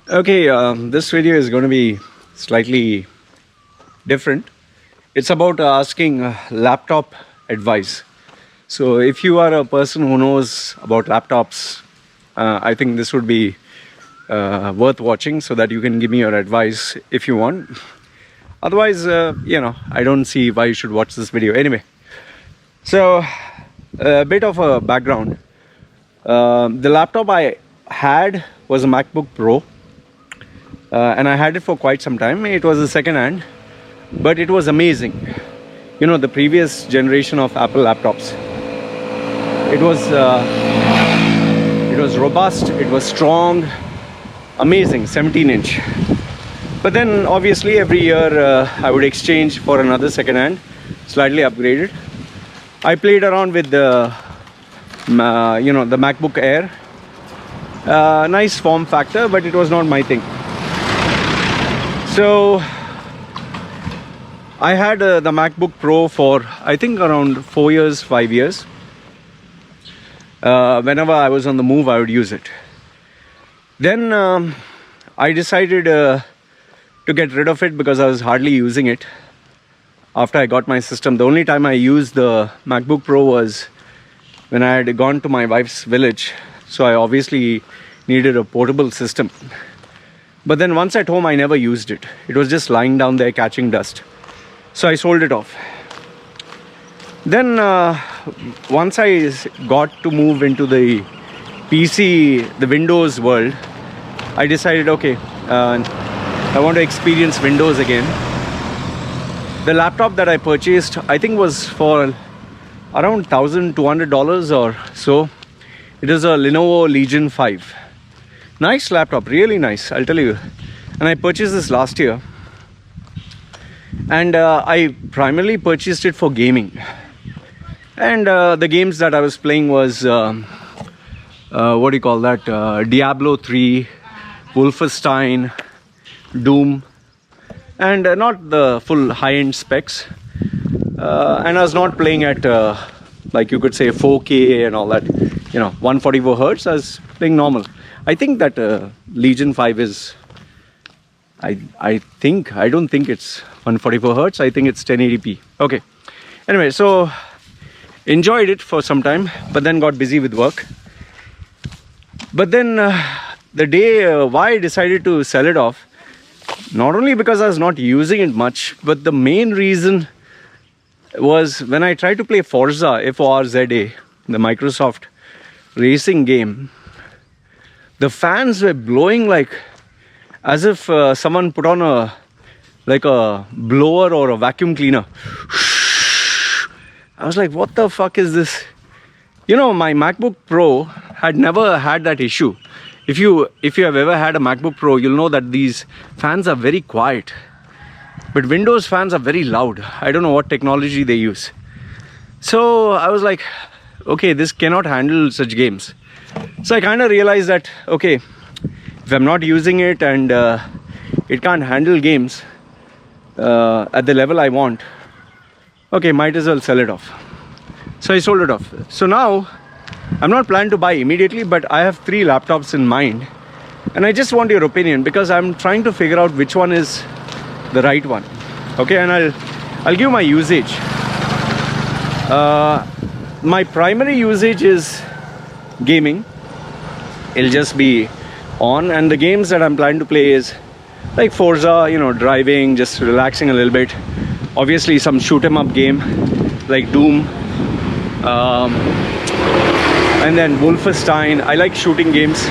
Okay, this video is going to be slightly different. It's about asking laptop advice. So if you are a person who knows about laptops, I think this would be worth watching so that you can give me your advice if you want. Otherwise, I don't see why you should watch this video. Anyway, so a bit of a background. The laptop I had was a MacBook Pro. And I had it for quite some time. It was a second hand, but it was amazing. You know, the previous generation of Apple laptops. It was robust. It was strong, amazing, 17-inch. But then, obviously, every year I would exchange for another second hand, slightly upgraded. I played around with the MacBook Air. Nice form factor, but it was not my thing. So I had the MacBook Pro for I think around 4 years, 5 years. Whenever I was on the move, I would use it. Then I decided to get rid of it because I was hardly using it after I got my system. The only time I used the MacBook Pro was when I had gone to my wife's village. So I obviously needed a portable system. But then once at home, I never used it. It was just lying down there catching dust. So I sold it off. Then once I got to move into the PC, the Windows world, I decided, okay, I want to experience Windows again. The laptop that I purchased, I think was for around $1,200 or so. It is a Lenovo Legion 5. Nice laptop, really nice, I'll tell you. And I purchased this last year. And I primarily purchased it for gaming. And the games that I was playing was, Diablo 3, Wolfenstein, Doom. And not the full high-end specs. And I was not playing at, like you could say, 4K and all that. 144 Hertz, I was playing normal. I think that Legion 5 is, I don't think it's 144 Hertz. I think it's 1080p. Okay. Anyway, so enjoyed it for some time, but then got busy with work. But then the day why I decided to sell it off, not only because I was not using it much, but the main reason was when I tried to play Forza, Forza, the Microsoft racing game. The fans were blowing like as if someone put on a blower or a vacuum cleaner. I was like, what the fuck is this? My MacBook Pro had never had that issue. If you have ever had a MacBook Pro, you'll know that these fans are very quiet. But Windows fans are very loud. I don't know what technology they use. So I was like, okay, this cannot handle such games. So I kind of realized that, okay, if I'm not using it and it can't handle games at the level I want, okay, might as well sell it off. So I sold it off. So now, I'm not planning to buy immediately, but I have 3 laptops in mind. And I just want your opinion because I'm trying to figure out which one is the right one. Okay, and I'll give my usage. My primary usage is gaming. It'll just be on, and the games that I'm planning to play is like Forza, driving, just relaxing a little bit. Obviously some shoot 'em up game like Doom, and then Wolfenstein. I like shooting games,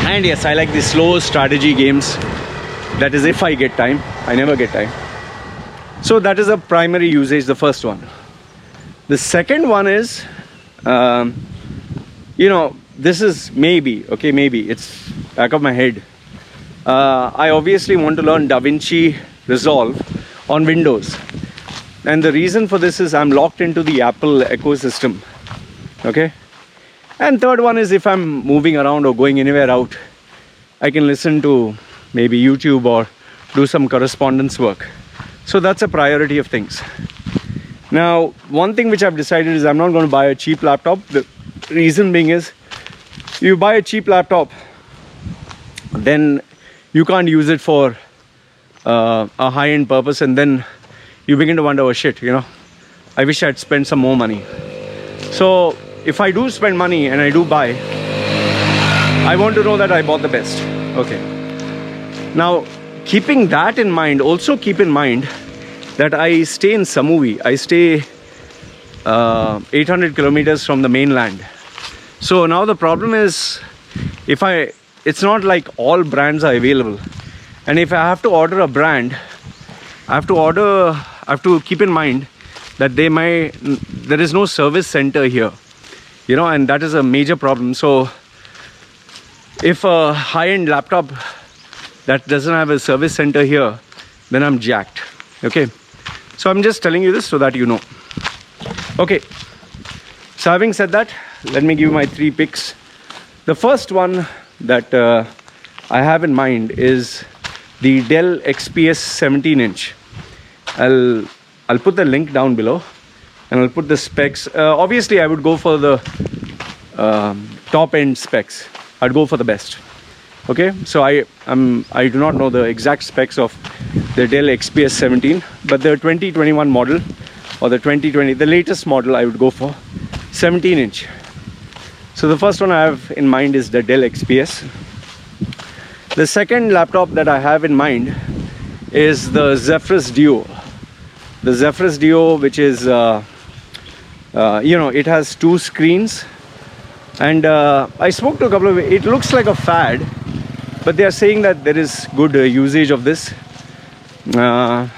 and yes, I like the slow strategy games. That is if I get time. I never get time. So that is a primary usage, the first one. The second one is this is maybe it's back of my head. I obviously want to learn DaVinci Resolve on Windows, and the reason for this is I'm locked into the Apple ecosystem. Okay. And third one is if I'm moving around or going anywhere out, I can listen to maybe YouTube or do some correspondence work. So that's a priority of things. Now, one thing which I've decided is I'm not going to buy a cheap laptop. The reason being is, you buy a cheap laptop, then you can't use it for a high-end purpose, and then you begin to wonder, oh shit, you know, I wish I'd spent some more money. So if I do spend money and I do buy, I want to know that I bought the best. Okay. Now, keeping that in mind, also keep in mind that I stay in Samui. I stay 800 kilometers from the mainland. So now the problem is, it's not like all brands are available. And if I have to order a brand, I have to keep in mind that there is no service center here, you know, and that is a major problem. So if a high-end laptop that doesn't have a service center here, then I'm jacked. Okay, so I'm just telling you this so that you know. Okay, so having said that, let me give you my 3 picks. The first one that I have in mind is the Dell XPS 17-inch. I'll put the link down below, and I'll put the specs. Obviously, I would go for the top-end specs. I'd go for the best. Okay, so I do not know the exact specs of the Dell XPS 17, but the 2021 model or the 2020, the latest model, I would go for 17-inch. So the first one I have in mind is the Dell XPS. The second laptop that I have in mind is the Zephyrus Duo. The Zephyrus Duo, which is, you know, it has 2 screens. And I spoke to a couple of, it looks like a fad, but they are saying that there is good usage of this, you know,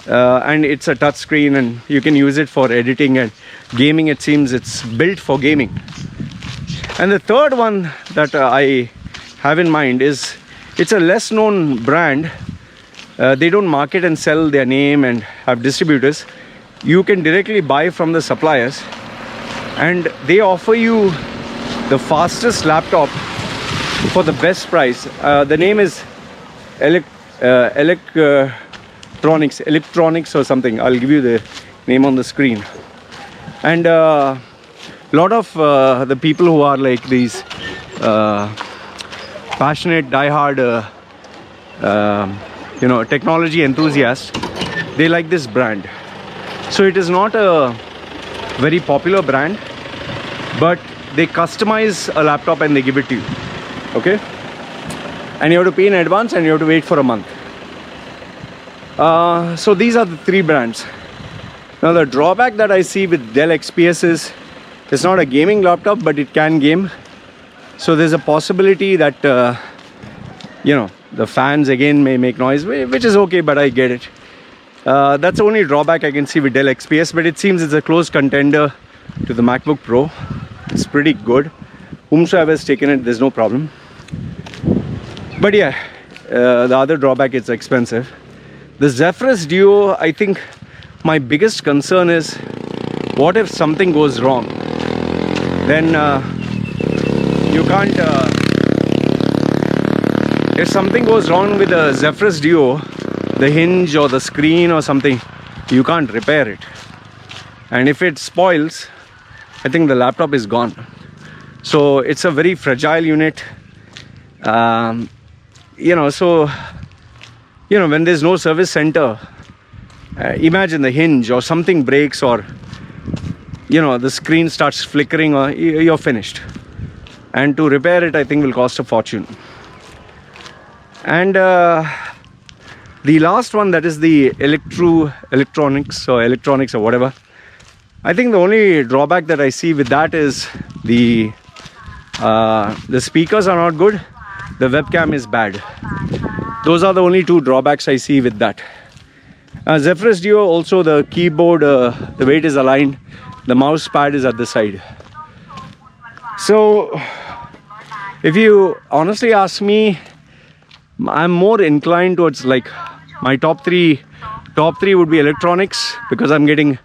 and it's a touch screen and you can use it for editing and gaming. It seems it's built for gaming. And the third one that I have in mind is, it's a less known brand. They don't market and sell their name and have distributors. You can directly buy from the suppliers, and they offer you the fastest laptop for the best price. The name is Eluktronics or something. I'll give you the name on the screen. And a lot of the people who are like these passionate, die-hard, you know, technology enthusiasts, they like this brand. So it is not a very popular brand, but they customize a laptop and they give it to you. Okay, and you have to pay in advance and you have to wait for a month. So these are the 3 brands. Now the drawback that I see with Dell XPS is, it's not a gaming laptop, but it can game. So there's a possibility that you know, the fans again may make noise, which is okay, but I get it. That's the only drawback I can see with Dell XPS, but it seems it's a close contender to the MacBook Pro. It's pretty good. Whomsoever has taken it, there's no problem. But yeah, the other drawback is expensive. The Zephyrus Duo, I think my biggest concern is, what if something goes wrong? Then you can't, if something goes wrong with the Zephyrus Duo, the hinge or the screen or something, you can't repair it. And if it spoils, I think the laptop is gone. So it's a very fragile unit. You know, so, you know, when there's no service center, imagine the hinge or something breaks, or, you know, the screen starts flickering, or you're finished. And to repair it, I think will cost a fortune. And the last one, that is the Eluktronics or whatever. I think the only drawback that I see with that is the speakers are not good, the webcam is bad. Those are the only 2 drawbacks I see with that. Zephyrus Duo, also the keyboard, the way it is aligned, the mouse pad is at the side. So if you honestly ask me, I'm more inclined towards, like, my top three would be Eluktronics, because I'm getting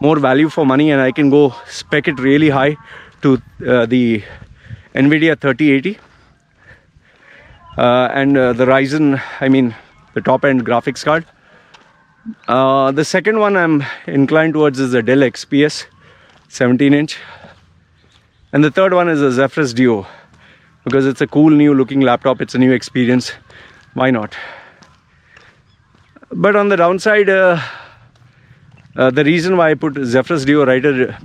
more value for money and I can go spec it really high to the NVIDIA 3080 and the Ryzen, I mean the top end graphics card. The second one I'm inclined towards is the Dell XPS 17-inch, and the third one is the Zephyrus Duo. because it's a cool new looking laptop. It's a new experience. Why not? But on the downside, the reason why I put Zephyrus Duo right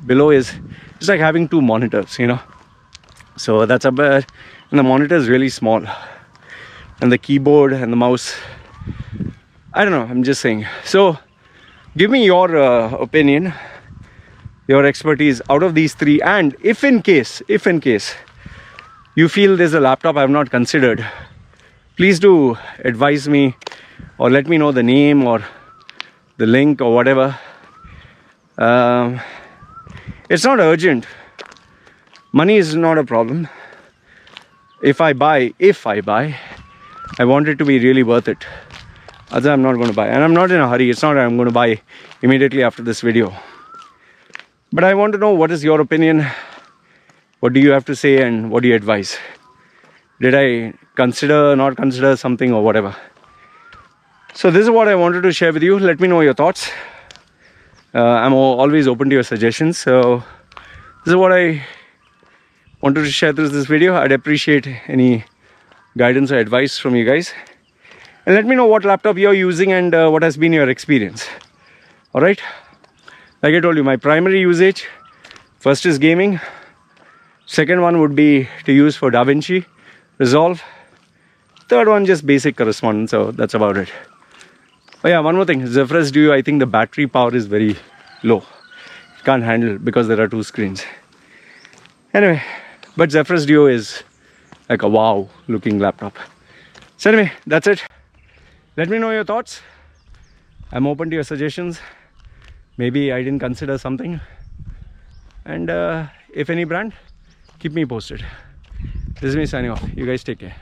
below is it's like having two monitors, you know. So that's a bit, and the monitor is really small, and the keyboard and the mouse, I don't know, I'm just saying. So give me your opinion, your expertise out of these three, and if in case you feel there's a laptop I have not considered, please do advise me or let me know the name or the link or whatever. It's not urgent. Money is not a problem. If I buy, I want it to be really worth it. Otherwise, I'm not going to buy. And I'm not in a hurry. It's not that I'm going to buy immediately after this video. But I want to know, what is your opinion? What do you have to say and what do you advise? Did I consider, not consider something or whatever? So this is what I wanted to share with you. Let me know your thoughts. I'm always open to your suggestions. So this is what I wanted to share through this video. I'd appreciate any guidance or advice from you guys. And let me know what laptop you're using and what has been your experience. Alright? Like I told you, my primary usage, first is gaming. Second one would be to use for DaVinci, Resolve. Third one, just basic correspondence. So that's about it. Oh yeah, one more thing. Zephyrus Duo, I think the battery power is very low. Can't handle because there are two screens. Anyway, but Zephyrus Duo is like a wow looking laptop. So anyway, that's it. Let me know your thoughts. I'm open to your suggestions. Maybe I didn't consider something. And if any brand, keep me posted. This is me signing off. You guys take care.